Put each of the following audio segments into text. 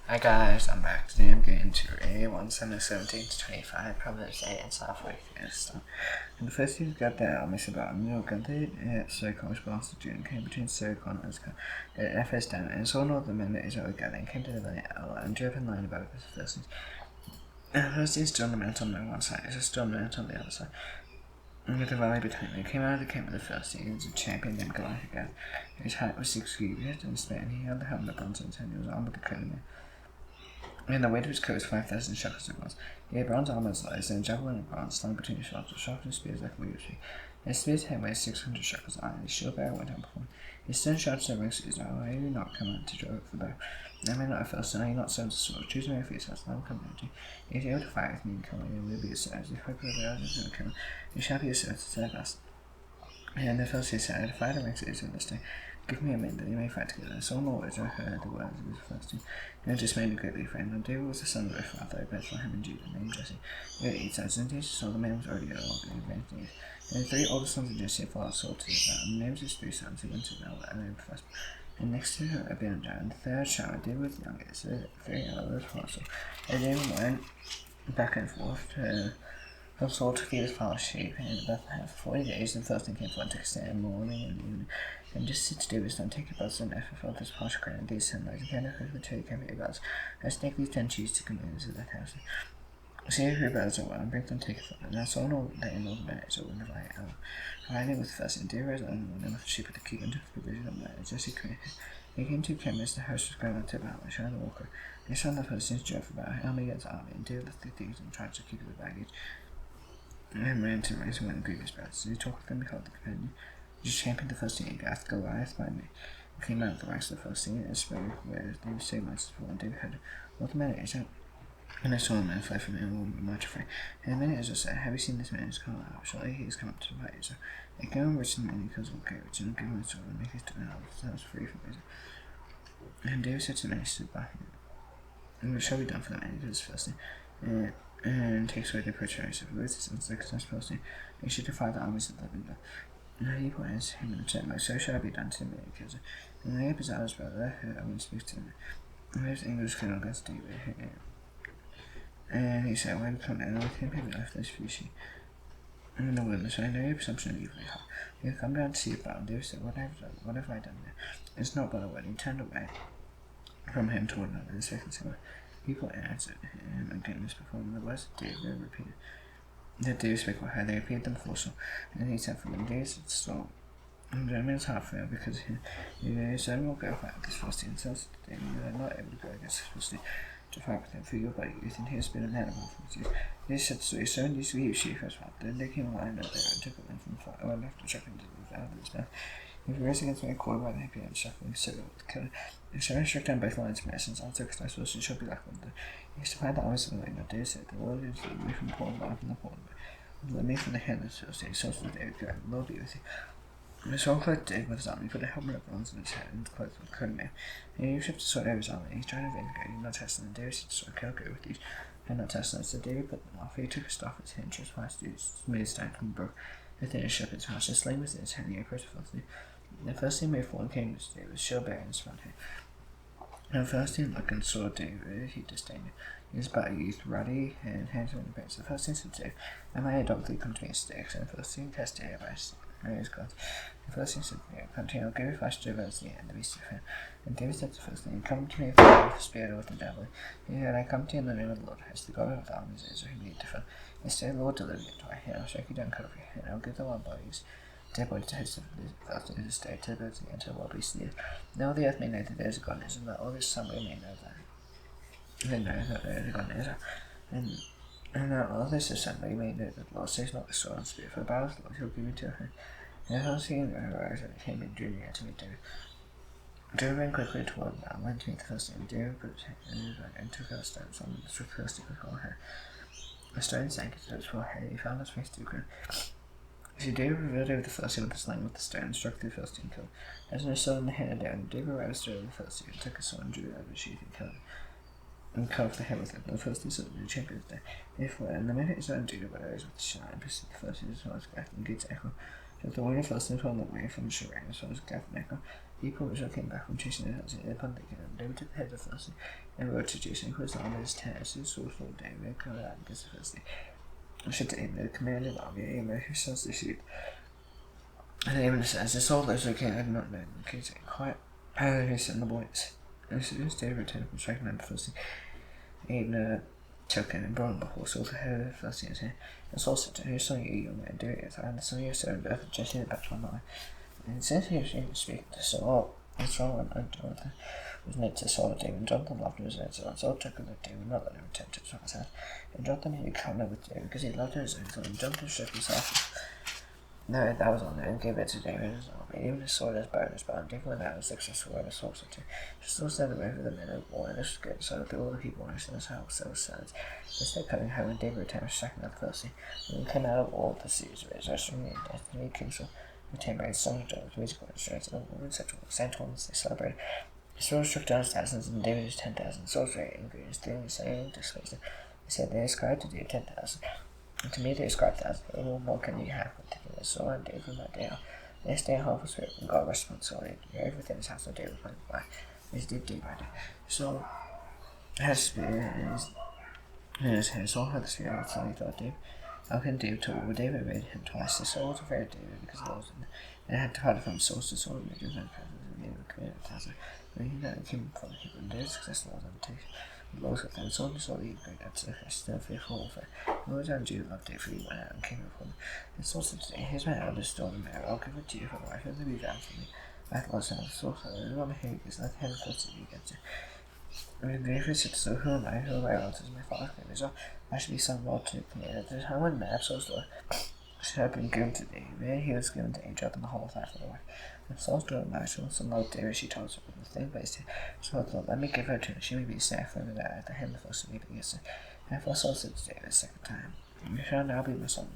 Hi guys, I'm back. Today I'm getting to A1 17 to 25, Proverbs 8 and halfway through this stuff. And the first thing we've got there, I'm missing about Ganti, Circle, response to Jun, came between Circle and Oscar, FS down, and saw all the men that is all together, and came to the line and driven line about it the first thing. And the first thing is still on one side, it's still on the other side. And with the valley between them, came out of the camp of the first he was a champion, then Goliath again. His height was 6 feet, he had to span, he held the helmet of bronze in his hand, he was armed with the crown. And the weight of his coat was 5,000 shekels of bronze. He had bronze armor as light, and a javelin of bronze slung between his shoulders, sharpened spears like a weaver's. His spear's head weighed 600 shekels of iron. His shield bearer went on before him. His stern shouts and rings his arrow. I do not come out to draw up the bow. I may not have felt, and I not so to sword. Choose me for yourself, and I will come out to you. If you are able to fight with me and kill me, you will be a size. If I put the others and kill me, you shall be a size, said us. And the first he said, if I don't make it in this day, give me a minute that you may fight together. So more words I heard the words of his first team. And it just made me greatly afraid. Now David was the son of a father of Bethlehem in Judah, named Jesse. He had 8 sons, and Jesus saw the man was already old and advanced in age. And the 3 oldest sons of Jesse followed Saul to the battle. And the names of his 3 sons who went to battle and named first. And next to her, Abinadab, and the third child, David was the youngest. The 3 others followed Saul. And David went back and forth from Saul to feed his father's sheep in Bethlehem for 40 days. The first thing came forth to stand morning and evening. And just sit to David's son, take your bows and effort of this harsh ground, and these sunlight, and kind of the two came here, gods. I snake these 10 cheese to come into that house. See if your bows are well, and bring them take it from them. Now so all day and all the minutes are when the light out. Riding with first, and David rose on and with the sheep at the keep and took the provision of the night. Jesse came. He came to Chemist, the house was grown up to about and shine the walker. He saw the persons drove about, army against army, and David left the thieves and tried to keep the baggage. And ran to raise one and grievous brows. So he talked with them, behold the companion. Just championed the first team, Gath, Goliath by me. He came out of the ranks of the first team and spoke where they were 6 months before, and David had all the men out. And I saw a man fly from him, and were much afraid. And the man Israel said, have you seen this man who's come out? Surely he has come up to fight Israel. And go and rich the man because of courage, and give him a sword, and make his dwelling themselves free from Israel. And David said to the man who stood by him, and what shall be done for the man who does first thing? And takes away the purchase of resistance, like such posting, and should defy the armies of the living God. And he points him in the tent, so shall it be done to me, because and the neighbour's Allah's brother, I will speak to him. And there's English colonel against David, and he said, when come down with him, he left this few sheep. And in the wilderness, I know your presumption of evil heart. You have come down to see about, and David said, what have I done there? It's not but a word. He turned away from him toward another, and second said, people answered him again as before, and the words of David repeated. That David spake with her, they repeated them also, and he sent for them. David said, so, and the man's heart failed, because he said, will go fight with this Philistine, and says to David, you are not able to go against this Philistine to fight with him, for your body youth, and he has been an animal from his youth. They said, so he sown these sheep as well. Then they came aligned up there, and took them from the fire, and left and struck into the out of his mouth. If he rose against me, a quarter by the hippie, and shuffling, so with the killer. And so I struck down both lines of medicines, and took his nose, and shall be like one. He used to find the armies of the land, and David said, the Lord is lead me from Paul, and from the Paul. Let me from the hand of the Philistine, so to David go, and the Lord be with you. And the sword clothed David with his army, put a helmet of bronze on his head, and clothed with coat of mail. And he shifted the sword over his army, and he tried to vindicate, he did not test them, and David said, so I'll go with these. And not test them, so David put them off. He took a staff with his hand, trespassed, made a stone from the brook, within his shepherd's house, and slain was in his hand, and he approached the Philistine. The first thing made forward came to David, with shield bearer in his front hand. And the first thing looked and saw David, he disdained it. He was but a youth, ruddy, and handsome in appearance. The first thing said to David, am I a dog that come to me in sticks? And the first thing cast David by his gods. The first thing said to David, come to me, I'll give you flesh to devour the end, the beast of him. And David said to the first thing, come to me with a spear or with a javelin. And I come to you in the name of the Lord, as the God of the armies is, whom you defend. Instead, the Lord deliver you into my hand, I'll strike you down, cut off your head, and I'll give the wild bodies. Dead body to host of the Philistines is dead, to the birds and to the wild beasts near. Now the earth may know that there is a God in Israel, and that all this assembly may know that. They know that there is a God in Israel. And that all this assembly may know that the Lord saves not the sword and spear, for the battle of the Lord he'll give you to her. And the Philistine arose and came in, drew near to meet David. David ran quickly toward him, and went to meet the Philistine. David put his hand in his bag and took out a stone from the struck the Philistine with all her. The stone sank into his forehead, and he found his face to the ground. So David revealed over the Philistine with the sling with the stone, and struck the Philistine, killed. As in a sword in the hand down, David roused over the Philistine, and took a sword and drew it out of his sheath, and killed him, and cut off the head with it. And the Philistine said to the champions there, therefore, and the men of Israel and Judah were those with the shine, and pursued the Philistines as well as Gath and Gates echo. Just the winter first and from the way from Shireen, as well as Gaffnecker. People which came back from chasing the hills in the Pundit, and David took the head of Firstly, and wrote to Jason, who was on his terrace, who saw for David, covered out against the Firstly. I should take the commanding army, Amos, who sells the sheep. And even says, the soldiers who came, I did not know, the kids quite, he sent the boys. And so this David returned from striking them Firstly. Even took him and brought him before Saul to head of Firstly, and Saul said to him, who saw you, young man, do it, and the son of your servant, birth, Jesse, the Bachelor, mine. And since he was speaking to Saul, his wrong and Jonathan was made to Saul and David, and Jonathan loved him as own son. Saul took him with David, not let him return to his father's house. And Jonathan made a covenant with David because he loved him as own son. And Jonathan stripped himself. No, that was on there, and gave it to David as well. Even his sword, his bow, and his bow, and David went out and successful with his sword too. He still stayed away from the men of war, and this was good. So all the people in his house, so was silent. Instead of coming home, and David returned to second of Firstly. And he came out of all the cities of Israel, stringing in death, and he king Saul. Retained by his son, John, musical instruments, and the women such sent ones they celebrated. Saul struck down his thousands, and David his 10,000. Saul's very angry, and stealing, saying, disgraced them. He said, they ascribed to David 10,000. And to me they ascribed 1,000. What more can you have with taking this Saul and David from that day on? They stay in half a spirit from God rested upon Saul, and everything his house of David went by, as he did day by day. Saul had a spirit in his hand. Saul had the spirit of Saul, he thought David. How can David talk? Well, David made him twice. The Saul was afraid of David because the Lord and had to hide from Saul to Saul and made him presence and gave him a command of Tazza. When he that came from him, and David's successful was undertaken. The Lord with them, Saul and Saul the great at the still fearful warfare. The Lord and Judah loved David, for he went out and came before them. And Saul said to David, here's my eldest daughter Mary, I'll give it to you for a wife, and be down for me. I thought Saul said, and the Lord here is not the head of the city against it. And David said to Saul, who am I relatives? My father's name is I should be son-in-law to command. At the time when Saul's daughter should have been given to David, he was given to Ajah and the whole of that for the wife. And Saul's daughter Michal, son-in-law of David, she told us the thing placed here. Saul thought, let me give her to her, she may be safe for me that at the hand of the first sleep against her. Therefore Saul said to David a second time, you shall now be my son.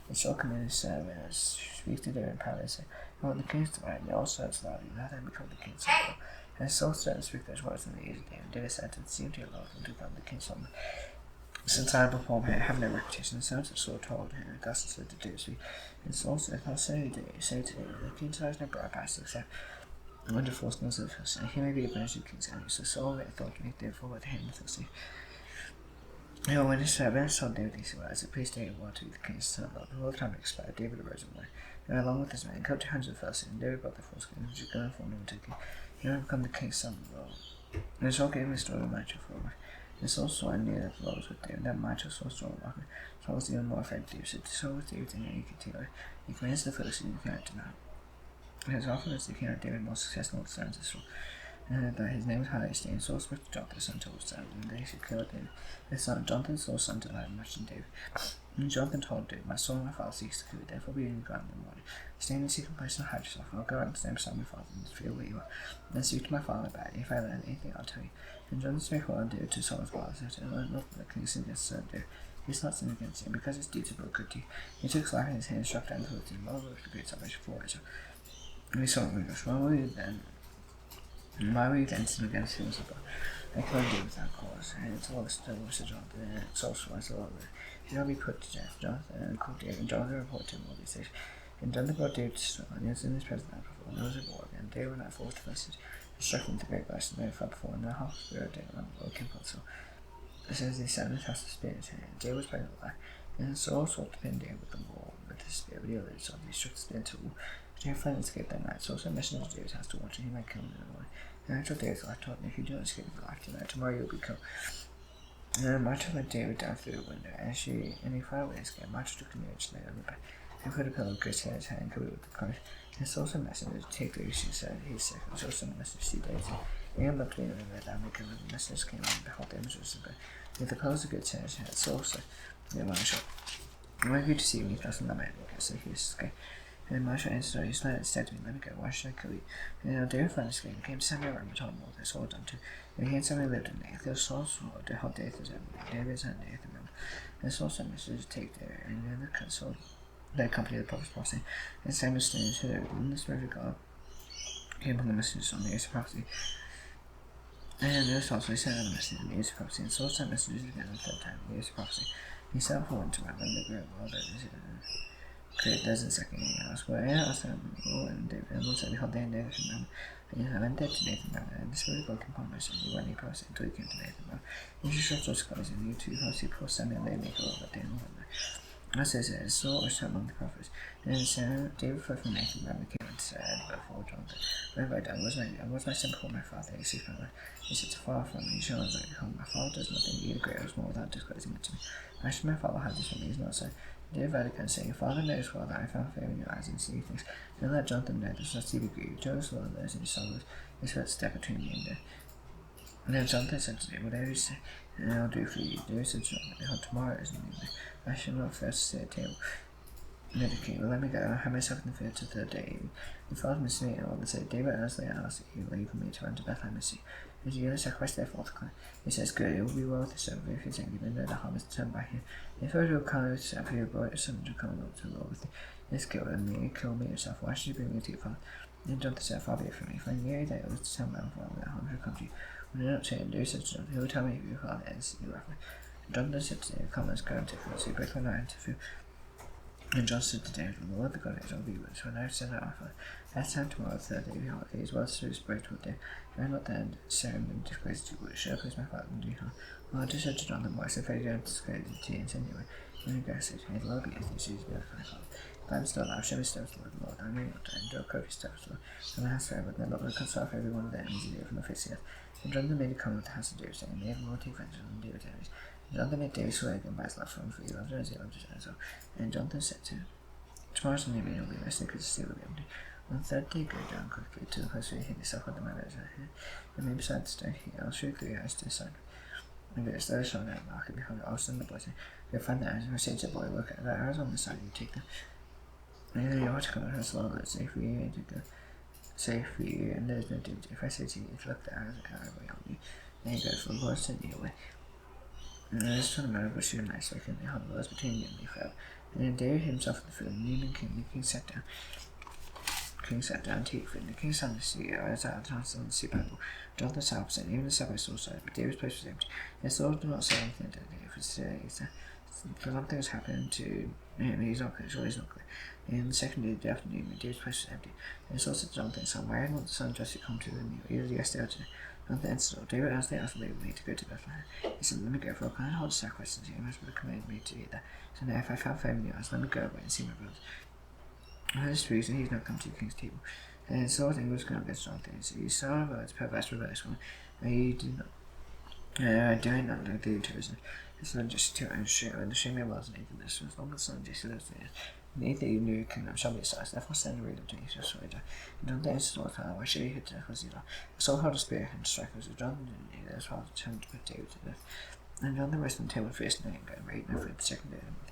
And Saul commanded his servants, speak to David in private, and said, you want the king's divine, and your servants allow you, let them become the king's son. And Saul said and speak those words in the ears of David. David said to the seem to your Lord and to become the king's son. Since I before him have no reputation, the servants of Saul told him, thus said to David, and Saul said, I'll say to David, the king's son is no bribe by except under false notes of the first, and he may be a benefit of the king's enemy. So Saul thought to make David forward to him the first. And when his servants told David these words, it pleased David well to be the king's son. The whole time expired, David arose and went, and along with his men, cut 200 of the first, and David brought the foreskin, which was going for him to the king. He had become the king's son of the world. And Saul gave him his daughter Michal for a wife. And Saul saw and knew that the Lord was with David, that Michal Saul's daughter was with him. Saul was even more afraid of David. Said to Saul with David, and he continued. He commands the Philistines to carry to mount. And as often as the king of David more successful with the sons of Saul, and that his name was highly esteemed, Saul spoke to Jonathan, his son, told his son, and they should kill David. His son Jonathan, Saul's son, delighted much in David. And Jonathan told David, my soul and my father seeks to kill you, therefore be in the ground in the morning. Stay in the secret place and hide yourself, and I'll go out and stand beside my father in the field where you are. Then speak to my father about it. If I learn anything, I'll tell you. And Jonathan spake well and David to Saul's father, said, I learned not that the king sinned against his son David. He has not sinned against him, because his deeds have been good to you. He took his life in his hand and struck down the Philistine, well with the great salvation for Israel. And we saw it with us. Why were you then sin against him? I killed David without cause, and it's all still was to Jonathan, and it's also was the Lord. He shall be put to death. Jonathan and called David, and Jonathan reported to him all these things. And Jonathan brought David to Saul, and he was in his presence now before, and there was a war again. David went out forth to message, and struck him with a great blast, and they fell before, and the half spirit of David, and the Lord came upon Saul. As soon as they sat in his house, the spear in his hand, David was pregnant with life. And Saul sought to pin David with the wall with his spear, but he eluded Saul, and he struck the spear into the wall. David fled and escaped that night. Saul sent messengers to David's house to watch, and he might kill him in the morning. And I told David's wife, told him, if you do not escape with life tonight, tomorrow you'll be killed. And then Michal led David down through the window, and he fired away his gun. Michal took the marriage and laid on the bed, and put a pillow of great hair in his hand, and covered it with the cloth. And Saul sent messengers to take David, she said, he is sick. And Saul sent messengers to see David. And he looked me in the bed, and the messengers came on, and behold, David was in bed. With the clothes of good hair in his hand, Saul said, Michal, I want you to see me, trust in that man, because he is scared. And Michal answered, he smiled and said to me, let me go, why should I kill you? And now David fled his game, came to Samuel and told him all this, all done to. And he and Samuel lived in Nathan. Saul swore to help David as David's son Nathan. And Saul sent messengers to take David, and then the council, they accompanied the prophet's prophecy. And Samuel stood and said, and the Spirit of God came upon the messengers on the ears of prophecy. And there was also he sent out a message in the ears of prophecy, and Saul sent messengers again the third time in the ears of prophecy. He set forward to run the great world that is Create doesn't second house where I asked him, and David, and also behold, they Nathan from and I went there to Nathan Brown, and the Spirit of God came upon my son, when he passed until he came to Nathan Brown. And she shut those clothes, and you two house, he poor Samuel, they make all of it down. I says, Saul was among the prophets. And Sarah, David fled from Nathan Brown, came and said, before Jonathan, wherever I done, was my son before my father, he says, he sits far from me, shall I become my father does nothing, either great or small, without disclosing it to me. Actually, my father had this from me, is not so. Dear Vatican, say, your father knows well that I found favor in your eyes and see things. Don't let Jonathan know this, lest he be grieved. Joseph Lord knows in his sorrows, his foot step between me and death. And then Jonathan said to me, whatever you say, and I'll do for you. There is a Jonathan, behold, tomorrow is an evening. I shall not first sit at table. No, the king, let me go. I have myself in the field to the day. The father must meet and all the say, David, as they asked, you leave me to run to Bethlehem and see. As you sacrifice their fourth clan. He says, good, it will be well with the servant if he's angry, then know the harm is turned by him. If I will come with yourself, your boy or son to come up to the Lord with you. Yes, kill me yourself. Why should you bring me to your father? Then Jonathan said, far be it from me. If I knew that it was to tell my father that harm should come to you. When I don't say, do such a he will tell me if your father is you love me. Jonathan said to David, come, let's go into the field, so he break my night into field. And John said to David, the Lord the God of Israel be with us. When I said that our father, at time tomorrow, the third day of your holiday, as well as through break toward day. I not then Sarah and disgrace to you, shall please my father and do harm. Well, I just said to Jonathan, why so far you don't disgrace it to you anyway. When you go, said to me, the Lord be with you, so he's good for my father. If I am still alive, show me steps, Lord, Lord, I may not die, and do a copious steps, Lord. And I have forever, then Lord will cut off every one of their enemies from the face of the earth. And Jonathan made a covenant with the house of David, saying, they have more take vengeance on David's enemies. And Jonathan made David swear again by his love for him, for he loved him as he loved his own soul. And Jonathan said to him, tomorrow's the evening will be resting because the sea will be empty. On the third day, go down quickly to the place where you hid yourself with the man over here. And maybe beside the stone here, I'll show you 3 eyes to the sun. And there is those shall not mark it behind it. I'll send the boy saying, go find the eyes, and I say to the boy, look at the arrows on the side, you take them. And then you ought to come out as long as safe for you, and to go safe for you, and there's no danger. If I say to you, look, the arrows are away on you, then you go, for the Lord send you away. And I just told him, but shoot nice, so I can behold the words between you and me forever. And then David himself in the field, and the king sat down. The king sat down to eat food, and the king sat to see, I was out on the sea battle. Jonathan sat opposite, and even the side Saul side, but David's place was empty. And Saul did not say anything to David, for something was happening to him, he's not clear, sure he's not clear. And the second day of the afternoon, David's place was empty. And Saul said to Jonathan, son, why had not the son of Jesse come to the meal, either yesterday or today? Jonathan answered, David asked the house leave me to go to Bethlehem. He said, let me go, for I can't hold sacrifice until you must have commanded me to eat that. So now if I found favor in your eyes, let me go away and see my brothers. For this reason, he's not come to the king's table. And Saul thing was going against Jonathan. So you son of a perverse, rebellious one. You do not, doing not like the terrorism. It's not just to share, and the shame of was Nathan. This was long as son of Jesse lives there. Nathan, you knew kingdom shall be assigned. Therefore, send a read of Jesse, so I die. And Jonathan answered Lord, why should he hit death? Was he not? Saul held a spear and struck us. Jonathan didn't need as well to turn to put David to death. And Jonathan rested on the table first night and got married no for the second day of the month.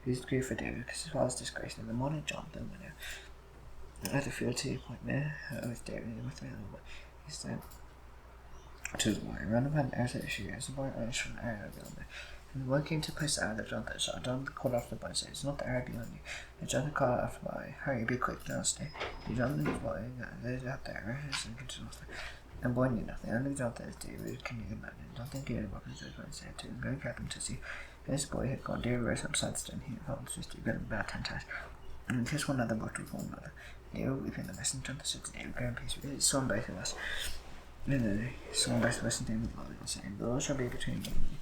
He was grieved for David because his father's disgrace. In the morning, Jonathan went out at the field to the point there with David and with the other boy. He said to his boy, run about an arrow to the shoe, as the boy ran from an arrow beyond there. And the boy came to place the arrow that Jonathan shot. Jonathan called after the boy and said, it's not the arrow beyond you. And Jonathan called after the boy, hurry, be quick, now stay. And Jonathan his boy, there's out the arrow, and continued off. And boy knew nothing. Only Jonathan as David king of the man. And Jonathan gave him up and said to him, go and grab him to see. And this boy had gone. David rose up beside the stone. He fell and twisted, got him about 10 times. And kissed one another, but with one another. They were weeping the mess, and Jonathan said to David, go in peace with you. Saw him both of us. And then he saw him both of us and David loved and saying, the Lord shall be between you and me.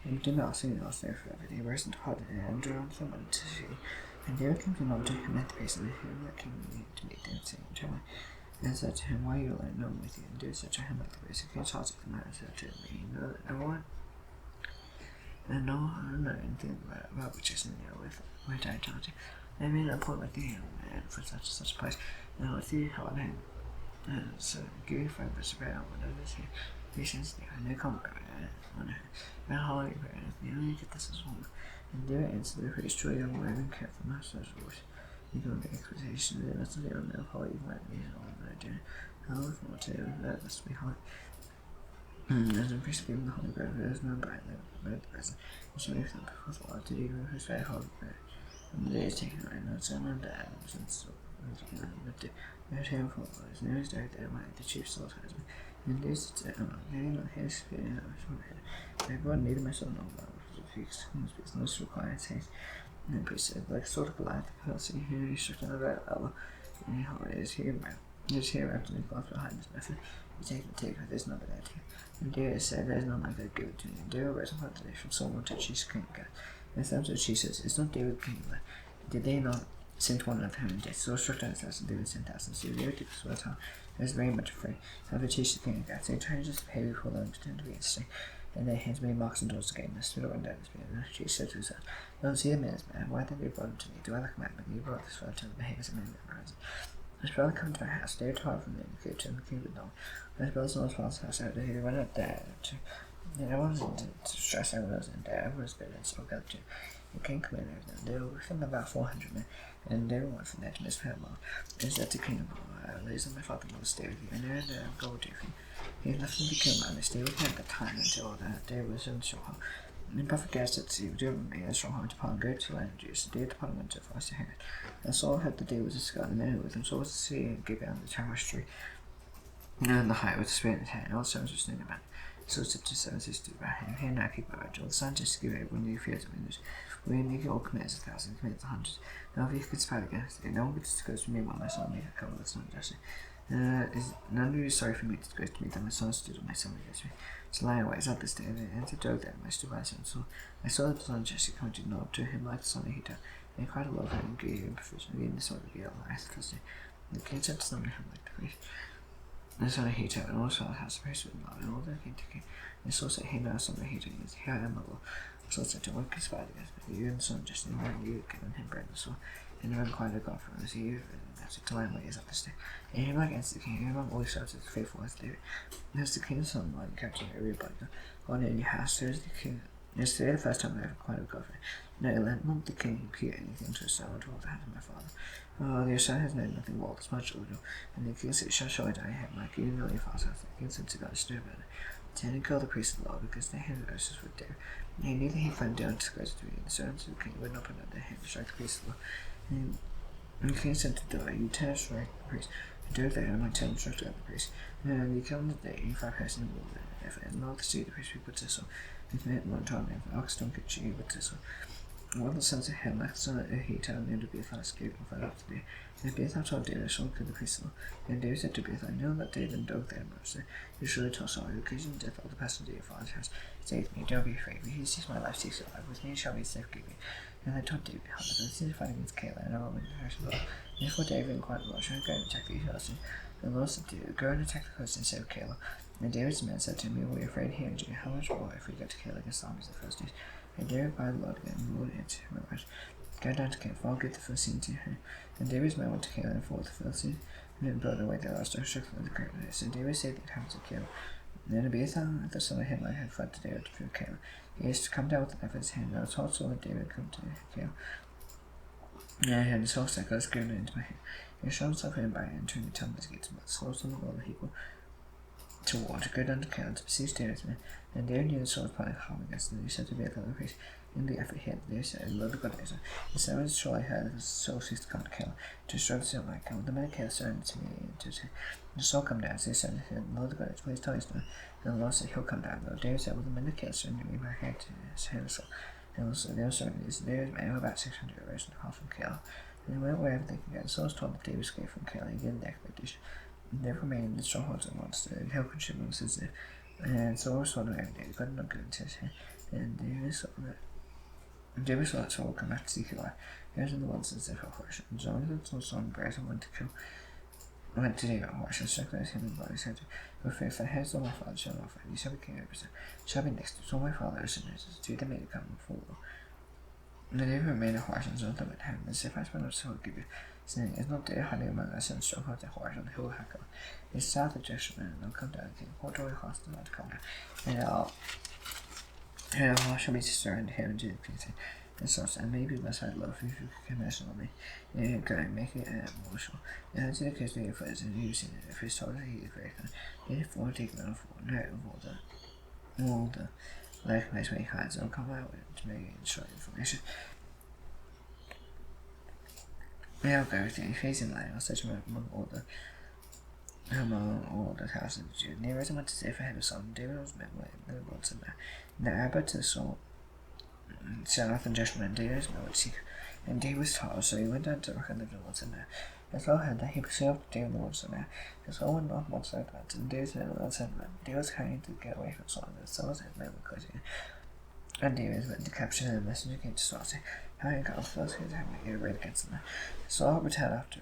And he did not see the lost there forever. They rose into hot and Jonathan went to see. And David came to him to command the peace, and he that came to meet David, saying, Gentlemen, and said to him, why are you alone? No one with you, and do such a him like the race. If you charge the matter, said to me, you know that no one, and no one, I don't know anything about which is in there with which I charge you. I made an appointment with you, and for such and such a place, and with you, how I and so give you 5 bits of bread on whatever is here. Patience there, and no common bread, on her, and holy bread, you only get this as one. And there answered the priest, true young woman, and careful master's voice. You go into expectation of the rest of the own holy might be all that I do. How with more to that must be hard. As a priest gave him the holy bread, there is no bread the present. And she makes them before the Lord to do his very holy bread. And the day is taken right now, so none to Adam, since but to let him for his name is died there, might the chief soul's husband. And this maybe not his feeling of his head. I brought neither my son nor my because if he speaks no required says. And the priest said, like sort of like the person who struck another Allah. And he is here, man. He is here after the cloth behind his method. You take the take with this number that here. And Dara said, there's none like that, give it to me. And Dara read about today from someone to she's king God. And sometimes she says, it's not David king, but did they not sent one of him and death? So struck down his house, and David sent thousands. So David took his words out. He was very much afraid. However, chased the king of God. So he tried to just pay before them pretend to be interesting. And their hands made marks and doors again. The stood around down his beard. And she said to herself, don't see the man is mad. Why did you brought him to me? Do I look mad? But you brought this fellow to behave as a man that rises. His brother come to our house. They were tired from the kitchen. The king would know. His brother's not father's house. After he went up there to. I wasn't to stress. I wasn't there. I was better and spoke out to. The king come in there. They were from about 400 men, and they were one from there to Miss Panama. Is that the king of Liz and my father will stay with you, and they're in the gold with you. He left them to kill man. They stayed with him at the time until that day was in Stronghold. And Prophet Gad said to you, do me a stronghold upon go to land Jews. The day the parliament went to fast ahead. And Saul had the day was a skull, and the men with him. Saul was to see and give out the tower street. And the height with the spear in his hand. All the sons were standing about. So said to seven sisters about him. Here now keep a watch. All the sons just give it when you fear some English. When you all commits 1,000, commits 100. Now if you could spell against it, no one could discuss with me while my son made a cover with son Jesse. Is none of you sorry for me to disgrace to me that my son stood on my son against me? So lying away is up this day, and to joke that my stood by son. So I saw the son Jesse come to know to him like the son of Hita, and he cried a love and gave him provision, and the son of Gil, I asked the king said to summon him like the priest. And the son of Hita, and also the house of priest with love, and all the king to king. And so said he now son of Hita, and here I am my Lord. So said to what conspired against me, you and the son Jesse, and you given him bread and sword. And the quite a God for us, you and that's it to line ways up this day. And him against the king, him always shouted faithful as David. There's the king's son, like captain everybody. On in your house, there's the king. It's today the first time I ever quite a God for it. No, let not the king impute anything to his son or to all the hand of my father. Your son has known nothing well as much order. And the king said, shall I die him, like you know your father's house. The king said to God, stir about it. Turn and kill the priest of the Lord, because they had verses with David. And he knew that he found down to disgrace to me. And the servants of the king would not put under him to strike the priest of the Lord. And the king said to David, you turn strike the priest. And do it there, and I turn strike the other priest. And you kill him the day, you find person in the world. And not to see the priest be put to so. If it one time, if ox don't get you, but to so. One of the sons of him, like the son of Hita, named Abiathar, escaped and fled after David. And Abiathar told David, so could the priest of the Lord. And David said to Abiathar, I know that David and dog there most. You surely told Saul, you occasion the death of the person to your father's house. Say to me, don't be afraid, for he sees my life, seeks your life. With me shall be safekeeping. And they told David, behold, I see the fight against Caleb, and I will win the first blow. Therefore David inquired the Lord, shall I go and attack the Philistines? And the Lord said to David, go and attack the coast and save Caleb. And David's men said to him, we are afraid here, and how much more if we go to Caleb against the armies of the Philistines? And David cried the Lord again, and the Lord answered him, go down to Caleb, for I'll give the Philistines to him. And David's men went to Caleb and fought the Philistines, and then brought away their livestock, struck them with the great place. And David saved the inhabitants of Caleb. And then Abiathar, the son of Himelech, had fled to David to fear Caleb. He used to come down with the knife in his hand, and I was told so that David come to Caleb. And I had his whole sacrifice given into my hand. He showed himself in by entering the temple gates, but slows on the wall of the equal to war to go down to Caleb to besiege David's men. And David knew the sword was planning harm against them. He said to Abiathar the priest, in the effort he had, they said, Lord of God Israel, the servants shall I heard the soul seeks to come to Caleb, to destroy the city of my Caleb. The men of Caleb surrendered to me, and to the soul come down. So they said to him, Lord of God Israel, please tell us now. And the Lord said, he'll come down. Though David said, well, the men of Caleb surrendered me by hand to his hand of soul. And also they also surrendered these. David's men were about 600 arose and half from Caleb. And they went wherever they could go. The Saul was told that David escaped from Caleb, again the expectation. And they remained in the strongholds and monsters, and hill country monsters. And Saul was told of every day, God not good into his hand. And David saw that Saul would come back to seek his life. He was in the monsters of horse. And Jonathan saw Saul and Bryce and went to David on horse and circulated him in body. He said, with faith, the heads of my father shall not fight. You shall be king over him. Shall be next to so my father is sinners. To them made to come before. And David remained a horse, and Jonathan went home. And said, I will so give you. Saying, is not there hiding among us and stronghold the horse on the hill of Hakkon? It's south of Jeshurun, and I'll come down again. What do I horse to not come down? And I'll shall be to surrender him to the king. And so and maybe must I love if you can measure on me. And go and make it emotional. And to the case of your friends, and you seen it. If he's told that he is very kind, therefore take them for no all the like makes me hands and come out to make it short information. Now go everything facing line, I'll search among all the houses of the Jews. Near as I went to say for head of Solomon, David was met with the words of man. Now Abba to Saul Jonathan judgment and David's melody. And David was tall, so he went down to work in the village and his Lord had that he pursued David the woods and his Lord went north once like that, and David's men went outside and David was trying to get away from Saul, and Saul's head men were closing. And David went to capture him, and the messenger came to Saul, saying, having got the Philistines, having to get right against them. Saul returned after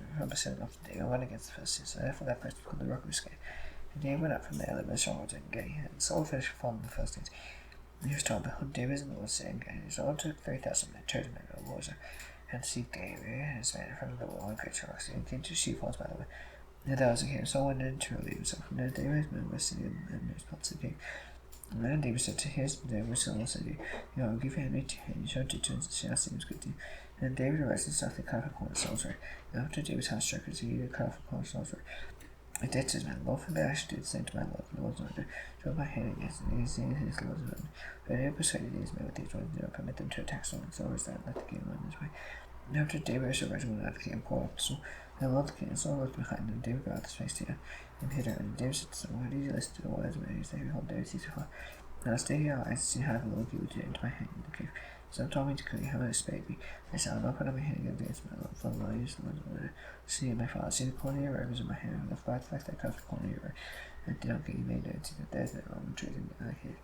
David went against the Philistines, so therefore that place was called the Rock of Escape. And David went up from there, and Saul was in Gay, and Saul finished following the Philistines. And he was told, behold, David is in the woods saying, and Saul took 3,000 men, chosen men of the wars, and seek David, and his men in front of the wall, and great rocks, and came to sheepfolds by the way. And there was a king, Saul went in to relieve himself. From there, David's men were sitting in response to the king. And then David said to his men, which Saul said, you know, I'll give your enemy to him, you shall do to him, shall seems good to you. And David arose and softly cut off a corner of Saul's right. And after David's house struck his, he cut off a corner of Saul's right. I did to his man, Lord forbid I should do the same to my Lord, and the Lord's order. Drove my hand against him, and he is in his Lord's order. But David persuaded these men with these words, do not permit them to attack Saul, and Saul was that, let the king win his way. And after David was arrested, went out the king and poured out Saul. And the Lord the king, and Saul looked behind him, and David got out his face to him, and hid her. And David said to Saul, why did you listen to the words of me? He said, behold, David sees before. And I stay here, I see how the Lord give it into my hand in the cave. So told me to cook, have a spade me. I said, I'll not put up my hand against my Lord, for the Lord is the Lord's order. See, my father, see the corner of your robe is in my hand, and the fact I cut off the corner of your robe. And did not get you made known to that there's no wrong truth in the cave.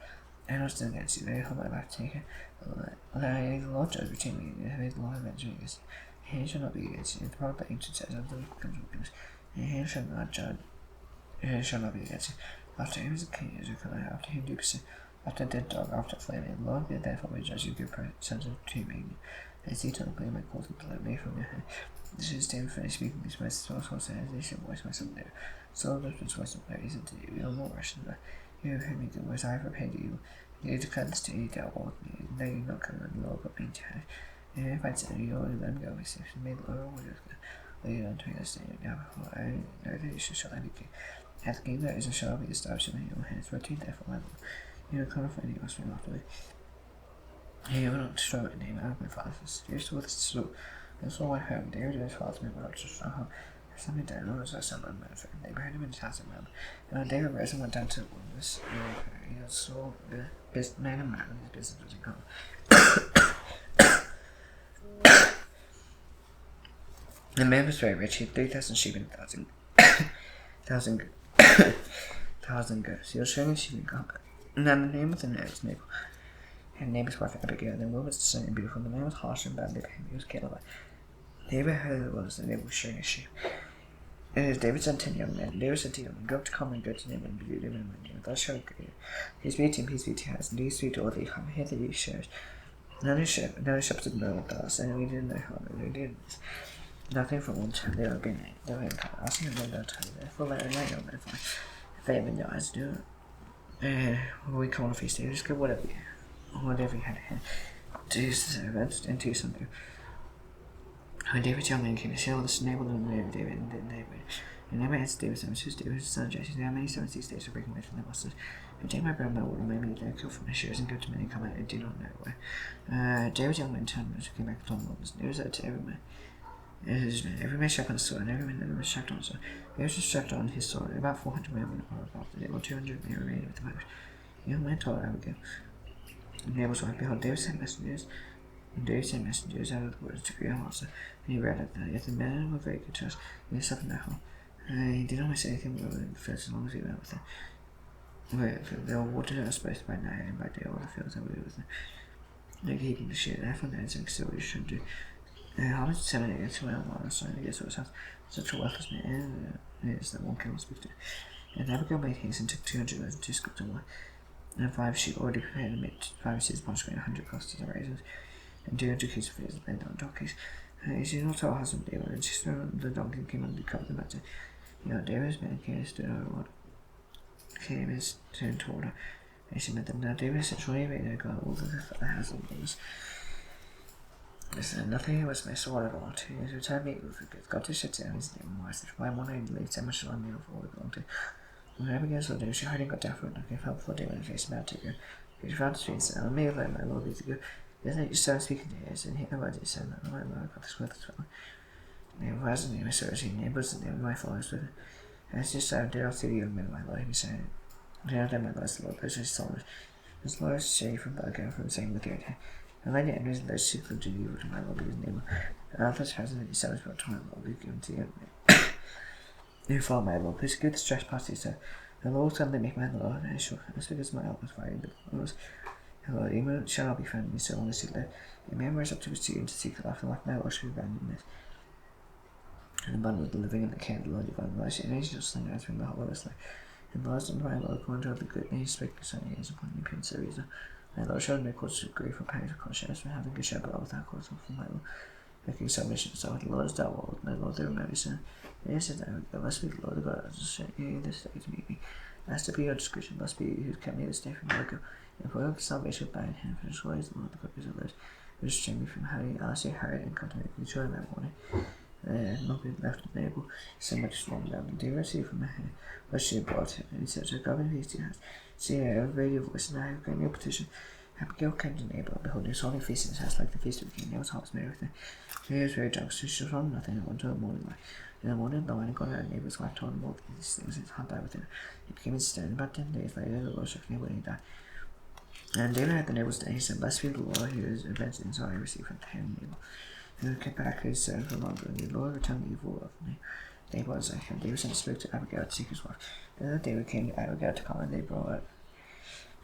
And I was still against you, therefore my life take it. The Lord judge between me, and the Lord avenge me against you. Hand shall not be against you. The prophet the ancient says, after the comes wickedness, and hand shall not judge, hand shall not be against you. After him is the king, Israel, after him do pursue. After a dead dog, after a flame, the Lord, therefore my judge, you give sons to me. And see to the claim my cause to deliver me from your hand. This is David finished speaking these words, so said, as they should voice myself there. So lifted his voice and praise unto you, you are more wretched than I. You have heard me good words, I have repaid you. You declared this to you, dealt well with me, and now you not come on the Lord, but me to have. And if I said, you already let him go, we safe, and made the Lord always good. Lay unto me this day, and now before I know that you shall I be king. Hath the king that is and shall be established in your hands, for to therefore my Lord. You know, come from any of us from after me. You will not destroy my name out of my father's. Here's to what is true. And so I heard David and his father's men were not to strong home. Something down, Lord, as I said, my man, they heard him in his house and realm. And when David rose and went down to the wilderness, he saw the man and man, and his business was in common. The man was very rich, he had 3,000 sheep and 1,000 goats. He was showing sheep in common. Now the name of the man was Nabal. And Nabal's wife Abigail. And the woman was discerning and beautiful. The man was harsh and badly behaved. He was Caleb. David heard of the words that Nabal was showing his sheep. And as David sent 10 young men, David said to them, go up to common and go to Nabal and be him and you. Thus shall it go. Peace be to him, peace be to us. And these three to all the come here that you shares. None of the shepherds of Noah with us, and we didn't know how they did this. Nothing from one time they were being they were in common. I see them no time. Therefore let them know if they have in your eyes do it. When we come on a feast day, just go whatever you had here. To use the servants and to something. When David's young man came to Sheol, this enabled them to marry David and David. And David answered David's son, who's David's son Jesse. There are many servants these days who break away from their masters. Who take my bread and my water, my meat, and kill from my shears, and go to many come out and do not know where. David's young man turned and came back to the wilderness. David said to every man, every man struck on the sword, and every man struck on the sword. David was struck on his sword. About 400 men went above the table, 200 men remained with the fighters. The young man told Abigail, and Nabal's wife, behold, David sent messengers. And David sent messengers out of the woods to greet him also. And he read it that if the men were very good to us, he was suffered no harm. He did not say anything but the fields as long as he went with them. They were watered us both by night and by day, all the fields that we were with them. They gave him the shear, therefore then saying still we should do. How much 7 against 12 while signing against his house? Such a worthless man is that one cannot speak to. And Abigail made haste and took 200 loaves and 2 scoops of wine. And 5 sheep already prepared and made 5 seeds of grain, 100 clusters of raisins, and 200 keys of figs laid on donkeys. She did not tell her husband David, and she saw the donkey came under the cover of the matter. David's men came and stood over one. Came his turn toward her. And she met them. Now David said, surely they may go all the house of these. Listen, nothing was missed or whatever. He has returned me with good. God to sit down his name was why one I leave so much on me for all we belong to. When Abigail saw David, she hardly got down for it, and fell before David and faced him out to go. He found the street and said, I may have let my Lord be to go. Isn't it yourself speaking to his? And he the words he said, no, my Lord, got this with us. Name was the name of Sarah's name was the name of my followers with it. And as just said, did I see the young men of my Lord? He said, did I let my Lord the Lord, those his soldiers. His Lord say from Belgium from saying with your And then the enemies of those secret to evil to my Lord his name. And after has been established by time, Lord be given to you. You follow my Lord, please give the stress party, sir. The Lord suddenly make my Lord, and sure, as big as my elbows firing the Lord's. Hello, even shall not be found in me so long as he live. It may rise up to pursue and to seek the life and like my Lord should be abandoned this. And the bundle of the living and the care of the Lord divine mercy, and angels sling out from the hollow of life. And the last and my Lord, according to the good name, spake the Son, is upon the appearance of reason. My Lord showed no cause to grief or pain for conscience, for having a shepherd without cause from my Lord. Making salvation, so the Lord is thou world, my Lord, there may be sin. Yes, as I would go, blessed be the Lord of God, as a shame, yea, this day to meet me. Blessed to be your discretion, blessed be you who kept me this day from Jacob. And for your salvation by him, for his glory is the Lord, the God is lives. Who restrained me from hurry, I'll say hurry, and come to make me joy in my morning. And not be left unable, so much long down the dear receive from my hand. What she had brought him, and he said to God in peace to your hands. See, I have heard your voice, and I have granted your petition. Abigail came to neighbor, behold, his holy face in his house like the face of a king, and his heart was merry with him. He was very drunk, so she found nothing until the morning light. In the morning, the wine got her neighbor's wife told him all these things, and his heart died within her. He became his stone. About 10 days later, the Lord struck neighbor, and he died. And David had the neighbor's day. He said, blessed be the Lord, who is avenged, and so I received from the hand of Nabal, who kept back his servant from longer, and the Lord returned the evil of me. Nabal was like him. David sent a spirit to Abigail to seek his wife. Then David came to Abigail to call, and they brought her.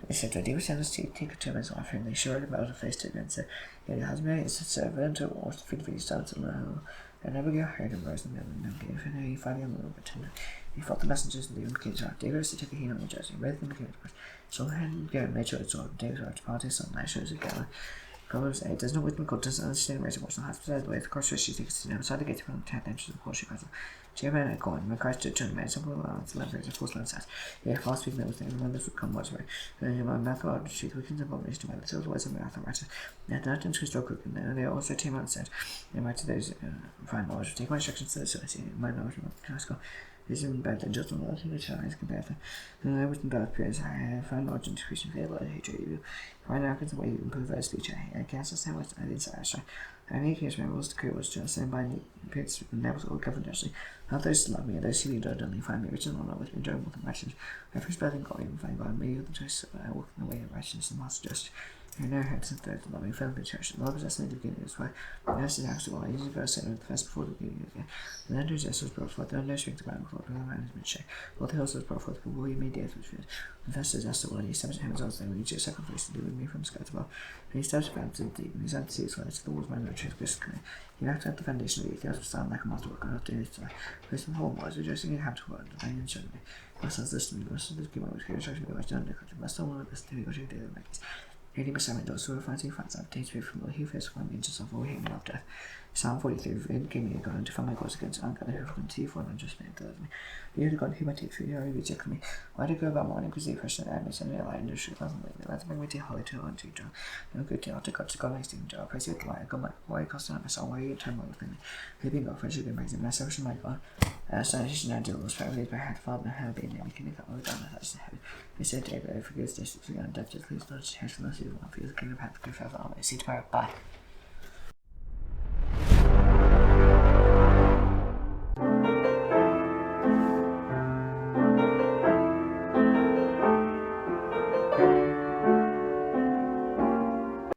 They said to David sent us to take her to his wife, and they showed him out her face to him, and said, yet it has married his servant to wash the feet of his sons in the home. And Abigail heard him rose in the middle, and gave her he finally a little bit tender. He fought the messengers, and David became his wife. David was to take a heat on the judge, and rather than became his wife. So and Garrett made sure it's all. David's wife departed his son, and I shows it Galilee. Proverbs 8. Does no wisdom go to understand raise a voice on hearts besides the way of the course she takes to them outside the gate from the 10th entrance of the porch she calls them. Chairman and Cohen, when Christ to turn man, simple allowance, leverage, and false lens says, yet false speak knows that when this would come what's right. And in my mouth of the truth, we can abomination to my lips, otherwise in my mouth of righteous. And not into his crook, and they also came out and said, they might to those fine knowledge, take my instructions to the source, my knowledge from the classical. Is even better than just knowledge, which is compared to. And I was in bad prayers, I have found knowledge and increase in favor, I hate you. Find out the way you improve thy speech, I can't understand what I did say. I make his rules to create was just, and by the appearance and that was all governed justly. Not those love me, and those who do only find me rich and honor with me, enjoyable and righteous. I first breath in God, even find God, may you the choice, I walk in the way of righteousness and master justice. Who never had since the loving fellow the church. The Lord possessed me at the beginning of his way. The nurse is actually all easy verse set with the first before the beginning again. The land of Jesus was brought forth, the nurse rings around before the man has been shake. All the hills was brought forth, but he made the earth with fear. The first is as the one, he established heavens also, and reached a second place to do with me from sky to above. And he established the bounds of the deep, and his hand seas where to the walls of my nurture is clear. He knocked out the foundation of the earth, was sound like a masterwork, and after his time. First and foremost, rejoicing in hand to word, divine and showed me. My son's listening, my son's giving my care, instruction, my done, the country, my son will listen to me, go to daily makers. 80% of those who are fighting fights obtains me from the he first one inches of all him of death. Psalm 43, and gave me a God to find my cause against ungodly who can see for unjust man deliver me. You the God who might take for you, or reject me. Why do you go about morning, because the oppression and admits and realize the truth doesn't leave me. Let's bring me to holy to unto John. No good to alter God to God, I esteem John. Praise you with the light, God, my why cost not my soul, why you turn my within me. Living God, friendship, and raising my salvation, my God. Salvation and deliverance, power raised by hand, Father, and have been, and we can make all the God, my thoughts in heaven. He said, David, I forgive this, and death, just please, Lord, chance for mercy, one for you, the kingdom of heaven, good forever, amen. See you tomorrow, bye.